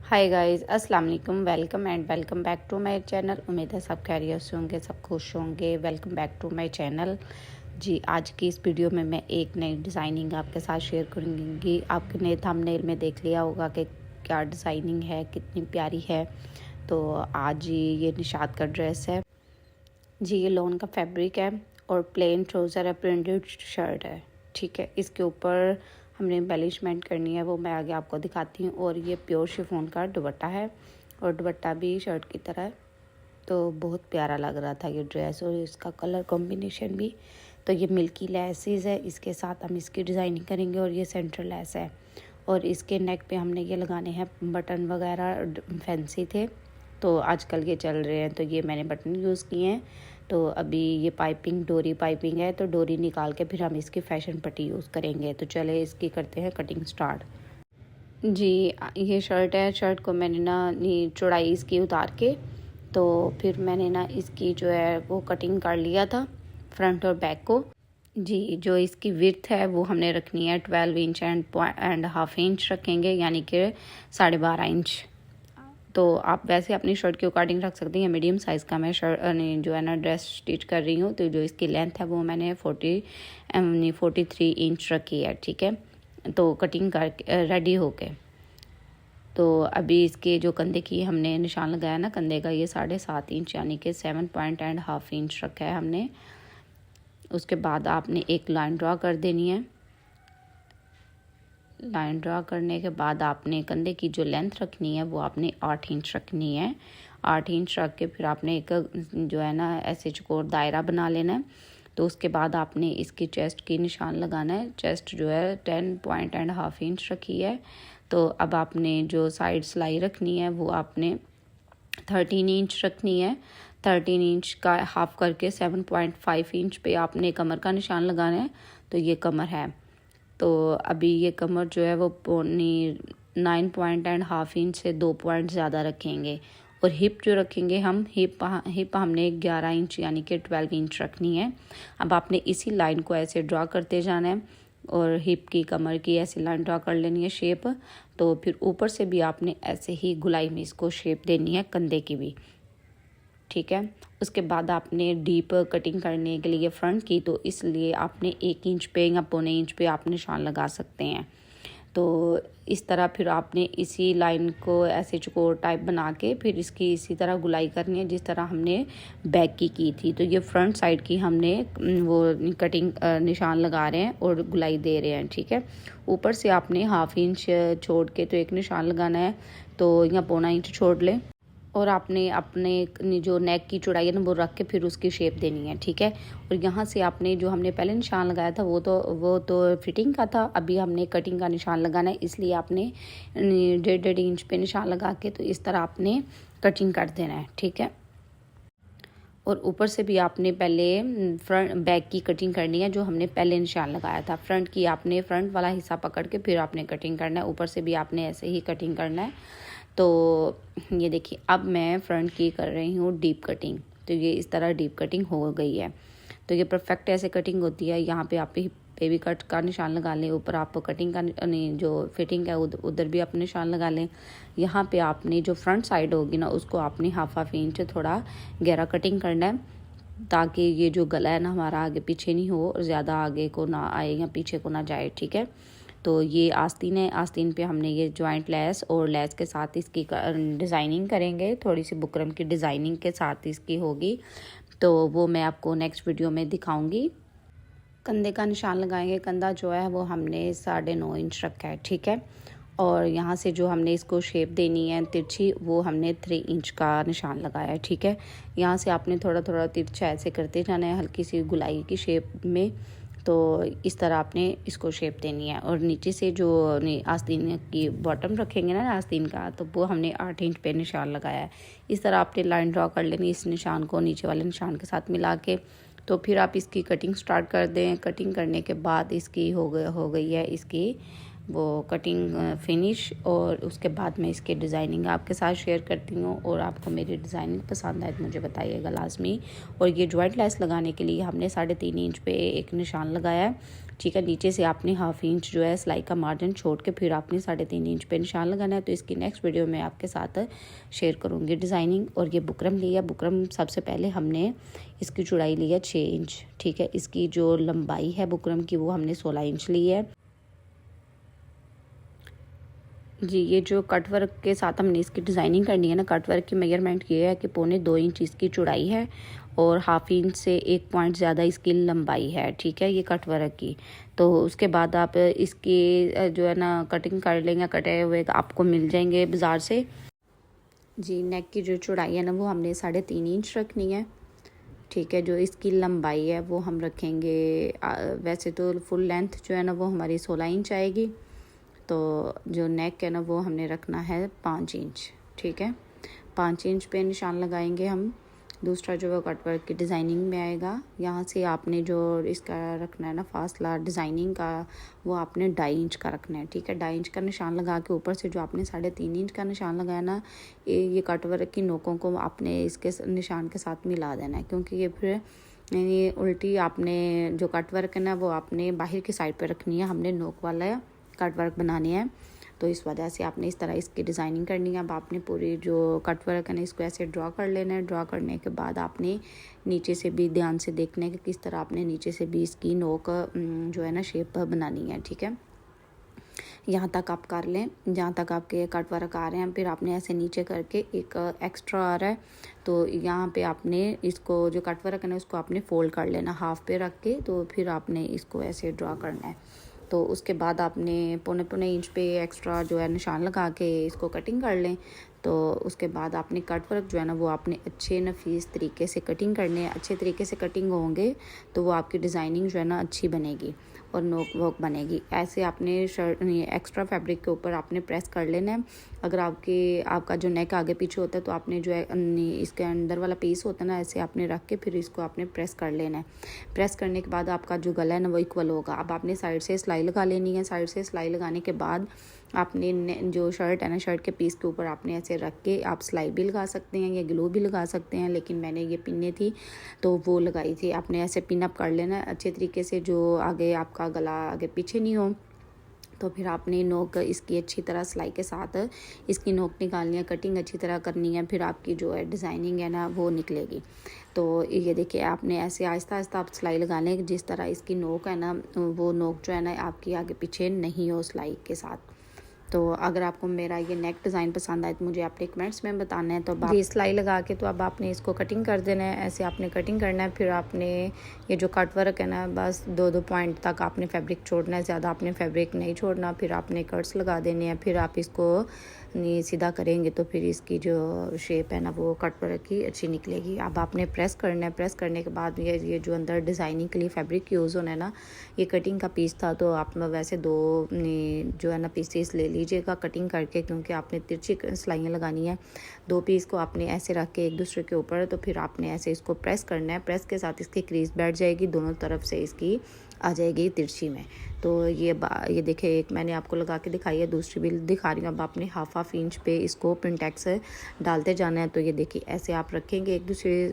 हाय guys, अस्सलाम वालेकुम। Welcome back to my channel. उम्मीद है सब खैरियत से होंगे, सब खुश होंगे। Welcome back to my channel. जी, आज की इस वीडियो में मैं एक नई डिज़ाइनिंग आपके साथ शेयर करूँगी। आपने थंबनेल में देख लिया होगा कि क्या डिज़ाइनिंग है, कितनी प्यारी है। तो आज ये निशात का ड्रेस है जी। ये लॉन का फैब्रिक है और प्लेन ट्राउज़र है, प्रिंटेड शर्ट है। ठीक है, इसके ऊपर हमने एम्बेलिशमेंट करनी है, वो मैं आगे आपको दिखाती हूँ। और ये प्योर शिफॉन का दुपट्टा है और दुपट्टा भी शर्ट की तरह है। तो बहुत प्यारा लग रहा था ये ड्रेस और इसका कलर कॉम्बिनेशन भी। तो ये मिल्की लेसेस है, इसके साथ हम इसकी डिज़ाइनिंग करेंगे। और ये सेंट्रल लेस है और इसके नेक पे हमने ये लगाने हैं बटन वगैरह, फैंसी थे तो आजकल ये चल रहे हैं, तो ये मैंने बटन यूज़ किए हैं। तो अभी ये पाइपिंग, डोरी पाइपिंग है, तो डोरी निकाल के फिर हम इसकी फैशन पट्टी यूज़ करेंगे। तो चले इसकी करते हैं कटिंग स्टार्ट। जी, ये शर्ट है। शर्ट को मैंने ना चौड़ाई इसकी उतार के तो फिर मैंने ना इसकी जो है वो कटिंग कर लिया था, फ्रंट और बैक को। जी, जो इसकी विड्थ है वो हमने रखनी है 12 इंच एंड हाफ इंच रखेंगे, यानी कि 12.5 इंच। तो आप वैसे अपनी शर्ट के अकॉर्डिंग रख सकती हैं। मीडियम साइज़ का मैं शर्ट जो है ना ड्रेस स्टिच कर रही हूँ, तो जो इसकी लेंथ है वो मैंने 43 इंच रखी है। ठीक है, तो कटिंग कर रेडी हो के तो अभी इसके जो कंधे की हमने निशान लगाया ना, कंधे का ये 7.5 इंच यानी कि 7.5 इंच रखा है हमने। उसके बाद आपने एक लाइन ड्रा कर देनी है। लाइन ड्रा करने के बाद आपने कंधे की जो लेंथ रखनी है वो आपने 8 इंच रखनी है। 8 इंच रख के फिर आपने एक जो है ना ऐसे चौकोर दायरा बना लेना है। तो उसके बाद आपने इसकी चेस्ट की निशान लगाना है। चेस्ट जो है 10.5 इंच रखी है। तो अब आपने जो साइड सिलाई रखनी है वो आपने 13 इंच रखनी है। 13 इंच का हाफ करके 7.5 इंच पे आपने कमर का निशान लगाना है। तो ये कमर है। तो अभी ये कमर जो है वो 9.5 इंच से 2 पॉइंट ज़्यादा रखेंगे। और हिप जो रखेंगे हम, हिप हमने 11 इंच यानी कि 12 इंच रखनी है। अब आपने इसी लाइन को ऐसे ड्रा करते जाना है और हिप की, कमर की ऐसी लाइन ड्रा कर लेनी है शेप। तो फिर ऊपर से भी आपने ऐसे ही गुलाई में इसको शेप देनी है, कंधे की भी। ठीक है, उसके बाद आपने डीप कटिंग करने के लिए फ्रंट की, तो इसलिए आपने 1 इंच पे या 1.25 इंच पे आप निशान लगा सकते हैं। तो इस तरह फिर आपने इसी लाइन को ऐसे चौकोर टाइप बना के फिर इसकी इसी तरह गुलाई करनी है जिस तरह हमने बैक की थी। तो ये फ्रंट साइड की हमने वो कटिंग निशान लगा रहे हैं और गुलाई दे रहे हैं। ठीक है, ऊपर से आपने हाफ इंच छोड़ के तो एक निशान लगाना है, तो या 1.25 इंच छोड़ लें। और आपने अपने जो नेक की चौड़ाई है ना वो रख के फिर उसकी शेप देनी है। ठीक है, और यहाँ से आपने जो हमने पहले निशान लगाया था वो तो फिटिंग का था। अभी हमने कटिंग का निशान लगाना है, इसलिए आपने 1.5 इंच पे निशान लगा के तो इस तरह आपने कटिंग कर देना है। ठीक है, और ऊपर से भी आपने पहले फ्रंट बैक की कटिंग करनी है जो हमने पहले निशान लगाया था। फ्रंट की आपने फ्रंट वाला हिस्सा पकड़ के फिर आपने कटिंग करना है। ऊपर से भी आपने ऐसे ही कटिंग करना है। तो ये देखिए, अब मैं फ्रंट की कर रही हूँ डीप कटिंग। तो ये इस तरह डीप कटिंग हो गई है। तो ये परफेक्ट ऐसे कटिंग होती है। यहाँ पे आप बेबी कट का निशान लगा लें, ऊपर आप कटिंग का नहीं, जो फिटिंग है उधर भी आप निशान लगा लें। यहाँ पे आपने जो फ्रंट साइड होगी ना उसको आपने हाफ इंच थोड़ा गहरा कटिंग करना है, ताकि ये जो गला है ना हमारा आगे पीछे नहीं हो और ज़्यादा आगे को ना आए या पीछे को ना जाए। ठीक है, तो ये आस्तीन है। आस्तीन पे हमने ये जॉइंट लेस और लेस के साथ इसकी डिज़ाइनिंग करेंगे। थोड़ी सी बुकरम की डिज़ाइनिंग के साथ इसकी होगी, तो वो मैं आपको नेक्स्ट वीडियो में दिखाऊंगी। कंधे का निशान लगाएंगे। कंधा जो है वो हमने 9.5 इंच रखा है। ठीक है, और यहाँ से जो हमने इसको शेप देनी है तिरछी, वो हमने 3 इंच का निशान लगाया है। ठीक है, यहाँ से आपने थोड़ा थोड़ा तिरछा ऐसे करते जाना है, हल्की सी गुलाई की शेप में। तो इस तरह आपने इसको शेप देनी है। और नीचे से जो आस्तीन की बॉटम रखेंगे ना आस्तीन का, तो वो हमने 8 इंच पे निशान लगाया है। इस तरह आपने लाइन ड्रॉ कर लेनी इस निशान को नीचे वाले निशान के साथ मिला के। तो फिर आप इसकी कटिंग स्टार्ट कर दें। कटिंग करने के बाद इसकी हो गई है इसकी वो कटिंग फिनिश, और उसके बाद मैं इसकी डिज़ाइनिंग आपके साथ शेयर करती हूँ। और आपको मेरी डिज़ाइनिंग पसंद आए तो मुझे बताइएगा लाजमी। और ये जॉइंट लेस लगाने के लिए हमने 3.5 इंच पे एक निशान लगाया है, ठीक है। नीचे से आपने 1/2 इंच जो है सिलाई का मार्जिन छोड़ के फिर आपने 3.5 इंच पे निशान लगाना है। तो इसकी नेक्स्ट वीडियो में आपके साथ शेयर करूँगी डिज़ाइनिंग। और ये बुकरम लिया, बुकरम सबसे पहले हमने इसकी चौड़ाई ली है 6 इंच, ठीक है। इसकी जो लंबाई है बुकरम की वो हमने 16 इंच ली है जी। ये जो कट वर्क के साथ हमने इसकी डिज़ाइनिंग करनी है ना, कट वर्क की मेजरमेंट ये है कि 1.25 इंच इसकी चौड़ाई है और 1/2 इंच से 1 पॉइंट ज़्यादा इसकी लंबाई है, ठीक है, ये कट वर्क की। तो उसके बाद आप इसकी जो है ना कटिंग कर लेंगे, कटे हुए आपको मिल जाएंगे बाज़ार से जी। नेक की जो चौड़ाई है ना वो हमने 3.5 इंच रखनी है, ठीक है। जो इसकी लंबाई है वो हम रखेंगे, वैसे तो फुल लेंथ जो है ना वो हमारी 16 इंच आएगी। तो जो नेक है ना वो हमने रखना है 5 इंच, ठीक है। 5 इंच पे निशान लगाएंगे हम। दूसरा जो वो कट वर्क की डिज़ाइनिंग में आएगा, यहाँ से आपने जो इसका रखना है ना फासला डिज़ाइनिंग का, वो आपने 2.5 इंच का रखना है, ठीक है। 2.5 इंच का निशान लगा के ऊपर से जो आपने 3.5 इंच का निशान लगाया ना, ये कट वर्क की नोकों को आपने इसके निशान के साथ मिला देना है, क्योंकि ये फिर ये उल्टी आपने जो कट वर्क है ना वो आपने बाहर की साइड पर रखनी है, हमने नोक वाला कट वर्क बनानी है। तो इस वजह से आपने इस तरह इसकी डिज़ाइनिंग करनी है। अब आपने पूरी जो कट वर्क है ना इसको ऐसे ड्रॉ कर लेना है। ड्रॉ करने के बाद आपने नीचे से भी ध्यान से देखना है कि किस तरह आपने नीचे से भी इसकी नोक जो है ना शेप बनानी है, ठीक है। यहाँ तक आप कर लें जहाँ तक आपके कट वर्क आ रहे हैं। फिर आपने ऐसे नीचे करके एक एक्स्ट्रा आ रहा है, तो यहाँ पे आपने इसको जो कट वर्क है ना उसको आपने फोल्ड कर लेना हाफ पे रख के। तो फिर आपने इसको ऐसे ड्रॉ करना है। तो उसके बाद आपने 1.25 इंच पे एक्स्ट्रा जो है निशान लगा के इसको कटिंग कर लें। तो उसके बाद आपने कट वर्क जो है ना वो आपने अच्छे नफीस तरीके से कटिंग करने हैं। अच्छे तरीके से कटिंग होंगे तो वो आपकी डिज़ाइनिंग जो है ना अच्छी बनेगी और नोक वोक बनेगी। ऐसे आपने शर्ट एक्स्ट्रा फैब्रिक के ऊपर आपने प्रेस कर लेना है। अगर आपका जो नेक आगे पीछे होता है तो आपने जो है इसके अंदर वाला पीस होता है ना ऐसे आपने रख के फिर इसको आपने प्रेस कर लेना है। प्रेस करने के बाद आपका जो गला है ना वो इक्वल होगा। अब आपने साइड से सिलाई लगा लेनी है। साइड से सिलाई लगाने के बाद आपने जो शर्ट है ना शर्ट के पीस के ऊपर आपने ऐसे रख के आप सिलाई भी लगा सकते हैं या ग्लू भी लगा सकते हैं, लेकिन मैंने ये पिने थी तो वो लगाई थी। आपने ऐसे पिन अप कर लेना अच्छे तरीके से, जो आगे आपका गला आगे पीछे नहीं हो। तो फिर आपने नोक इसकी अच्छी तरह सिलाई के साथ इसकी नोक निकालनी है, कटिंग अच्छी तरह करनी है, फिर आपकी जो है डिज़ाइनिंग है ना वो निकलेगी। तो ये देखिए आपने ऐसे आहिस्ता आहिस्ता आप सिलाई लगा लें, जिस तरह इसकी नोक है ना वो नोक जो है ना आपकी आगे पीछे नहीं हो सिलाई के साथ। तो अगर आपको मेरा ये नेक डिज़ाइन पसंद आए तो मुझे अपने कमेंट्स में बताना है। तो अब ये सिलाई लगा के तो अब आपने इसको कटिंग कर देना है। ऐसे आपने कटिंग करना है। फिर आपने ये जो कट वर्क है ना बस 2-2 पॉइंट तक आपने फैब्रिक छोड़ना है, ज़्यादा आपने फैब्रिक नहीं छोड़ना। फिर आपने कट्स लगा देने हैं। फिर आप इसको सीधा करेंगे तो फिर इसकी जो शेप है ना वो कट वर्क की अच्छी निकलेगी। अब आपने प्रेस करना है। प्रेस करने के बाद ये जो अंदर डिज़ाइनिंग के लिए फैब्रिक यूज़ होना है ना, ये कटिंग का पीस था तो आप वैसे 2 जो है ना पीसेस ले लीजिएगा कटिंग करके, क्योंकि आपने तिरछी सिलाइयाँ लगानी है। 2 पीस को आपने ऐसे रख के एक दूसरे के ऊपर, तो फिर आपने ऐसे इसको प्रेस करना है। प्रेस के साथ इसकी क्रीज बैठ जाएगी, दोनों तरफ से इसकी आ जाएगी तिरछी में। तो ये देखिए एक मैंने आपको लगा के दिखाई है, दूसरी भी दिखा रही हूँ। अब आपने हाफ इंच पे इसको पिनटेक्स डालते जाना है। तो ये देखिए ऐसे आप रखेंगे एक दूसरे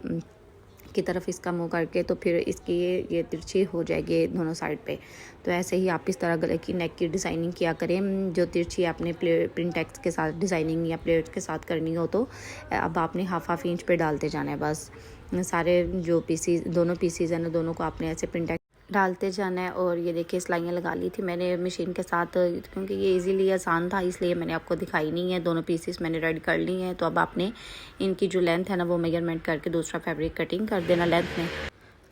की तरफ इसका मुंह करके, तो फिर इसकी ये तिरछी हो जाएगी दोनों साइड पे। तो ऐसे ही आप इस तरह गले की नेक की डिज़ाइनिंग किया करें। जो तिरछी आपने प्रिंटेक्स के साथ डिज़ाइनिंग या प्लेट्स के साथ करनी हो तो अब आपने हाफ इंच पे डालते जाना है। बस सारे जो पीसीज दोनों पीसीज हैं ना दोनों को आपने ऐसे प्रिंटेक्स डालते जाना है। और ये देखिए सिलाइयाँ लगा ली थी मैंने मशीन के साथ, क्योंकि ये इजीली आसान था इसलिए मैंने आपको दिखाई नहीं है। दोनों पीसेस मैंने रेडी कर ली हैं। तो अब आपने इनकी जो लेंथ है ना वो मेजरमेंट करके दूसरा फैब्रिक कटिंग कर देना लेंथ में।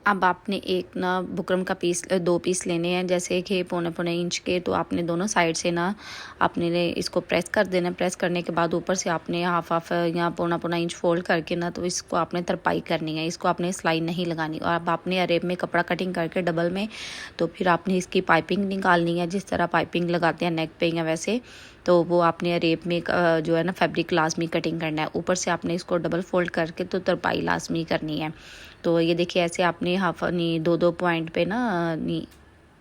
अब आपने एक ना बुकरम का 2 पीस लेने हैं, जैसे कि 1.25 इंच के। तो आपने दोनों साइड से ना आपने इसको प्रेस कर देना। प्रेस करने के बाद ऊपर से आपने हाफ या 1.25 इंच फोल्ड करके ना तो इसको आपने तरपाई करनी है। इसको आपने सिलाई नहीं लगानी। और अब आपने अरेब में कपड़ा कटिंग करके डबल में, तो फिर आपने इसकी पाइपिंग निकालनी है। जिस तरह पाइपिंग लगाते हैं नेक पे या वैसे, तो वो आपने अरेब में जो है ना फैब्रिक लाजमी कटिंग करना है। ऊपर से आपने इसको डबल फोल्ड करके तो तरपाई लाजमी करनी है। तो ये देखिए ऐसे आपने 2-2 पॉइंट पे ना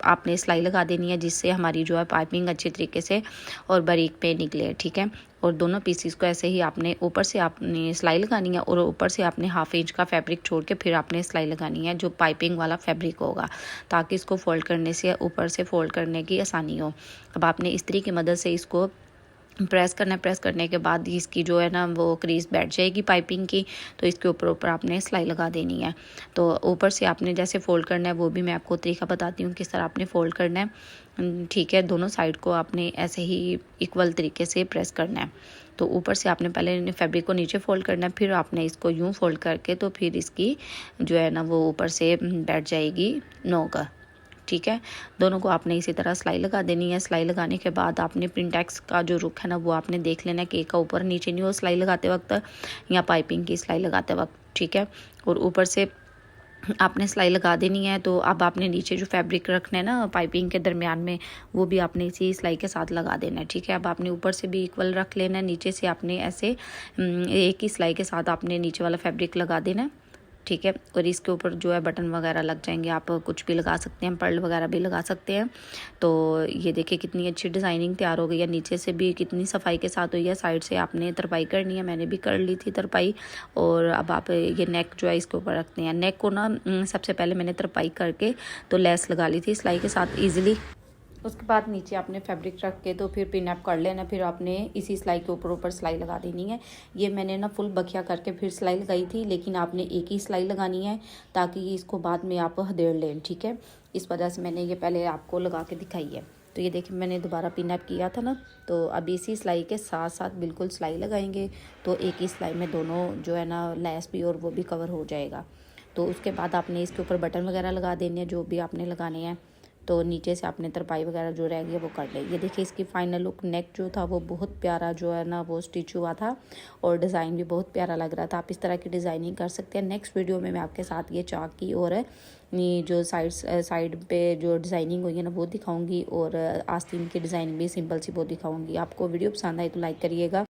आपने सिलाई लगा देनी है, जिससे हमारी जो है पाइपिंग अच्छी तरीके से और बारीक पे निकले, ठीक है। और दोनों पीसीस को ऐसे ही आपने ऊपर से आपने सिलाई लगानी है और ऊपर से आपने 1/2 इंच का फैब्रिक छोड़ के फिर आपने सिलाई लगानी है, जो पाइपिंग वाला फैब्रिक होगा, ताकि इसको फोल्ड करने से ऊपर से फोल्ड करने की आसानी हो। अब आपने इस्त्री की मदद से इसको प्रेस करना है। प्रेस करने के बाद इसकी जो है ना वो क्रीज बैठ जाएगी पाइपिंग की, तो इसके ऊपर आपने सिलाई लगा देनी है। तो ऊपर से आपने जैसे फ़ोल्ड करना है वो भी मैं आपको तरीका बताती हूँ किस तरह आपने फ़ोल्ड करना है, ठीक है। दोनों साइड को आपने ऐसे ही इक्वल तरीके से प्रेस करना है। तो ऊपर से आपने पहले फैब्रिक को नीचे फ़ोल्ड करना है, फिर आपने इसको यूँ फ़ोल्ड करके तो फिर इसकी जो है ना वो ऊपर से बैठ जाएगी नोक, ठीक है। दोनों को आपने इसी तरह सिलाई लगा देनी है। सिलाई लगाने के बाद आपने प्रिंटेक्स का जो रुख है ना वो आपने देख लेना है कि एक का ऊपर नीचे नहीं हो सिलाई लगाते वक्त या पाइपिंग की सिलाई लगाते वक्त, ठीक है। और ऊपर से आपने सिलाई लगा देनी है। तो अब आपने नीचे जो फैब्रिक रखना है ना पाइपिंग के दरमियान में, वो भी आपने इसी सिलाई के साथ लगा देना है, ठीक है। अब आपने ऊपर से भी इक्वल रख लेना है, नीचे से आपने ऐसे एक ही सिलाई के साथ आपने नीचे वाला फैब्रिक लगा देना है, ठीक है। और इसके ऊपर जो है बटन वगैरह लग जाएंगे, आप कुछ भी लगा सकते हैं, पर्ल वगैरह भी लगा सकते हैं। तो ये देखिए कितनी अच्छी डिज़ाइनिंग तैयार हो गई है, नीचे से भी कितनी सफाई के साथ हुई है। साइड से आपने तरपाई करनी है, मैंने भी कर ली थी तरपाई। और अब आप ये नेक जो है इसके ऊपर रखते हैं। नेक को ना सबसे पहले मैंने तरपाई करके तो लेस लगा ली थी सिलाई के साथ ईजिली। उसके बाद नीचे आपने फैब्रिक रख के तो फिर पिन अप कर लेना, फिर आपने इसी सिलाई के ऊपर सिलाई लगा देनी है। ये मैंने ना फुल बखिया करके फिर सिलाई लगाई थी, लेकिन आपने एक ही सिलाई लगानी है ताकि इसको बाद में आप हदेड़ लें, ठीक है। इस वजह से मैंने ये पहले आपको लगा के दिखाई है। तो ये देखिए मैंने दोबारा पिन अप किया था ना, तो अब इसी सिलाई के साथ साथ बिल्कुल सिलाई लगाएंगे तो एक ही सिलाई में दोनों जो है ना लेस भी और वो भी कवर हो जाएगा। तो उसके बाद आपने इसके ऊपर बटन वगैरह लगा देने हैं जो भी आपने लगाने हैं। तो नीचे से आपने तरपाई वगैरह जो रह गई वो कर ले। ये देखिए इसकी फाइनल लुक, नेक जो था वो बहुत प्यारा जो है ना वो स्टिच हुआ था और डिज़ाइन भी बहुत प्यारा लग रहा था। आप इस तरह की डिज़ाइनिंग कर सकते हैं। नेक्स्ट वीडियो में मैं आपके साथ ये चाक की और ये जो साइड पे जो डिज़ाइनिंग हुई है ना वो दिखाऊंगी, और आस्तीन की डिज़ाइनिंग भी सिंपल सी वो दिखाऊंगी। आपको वीडियो पसंद आई तो लाइक करिएगा।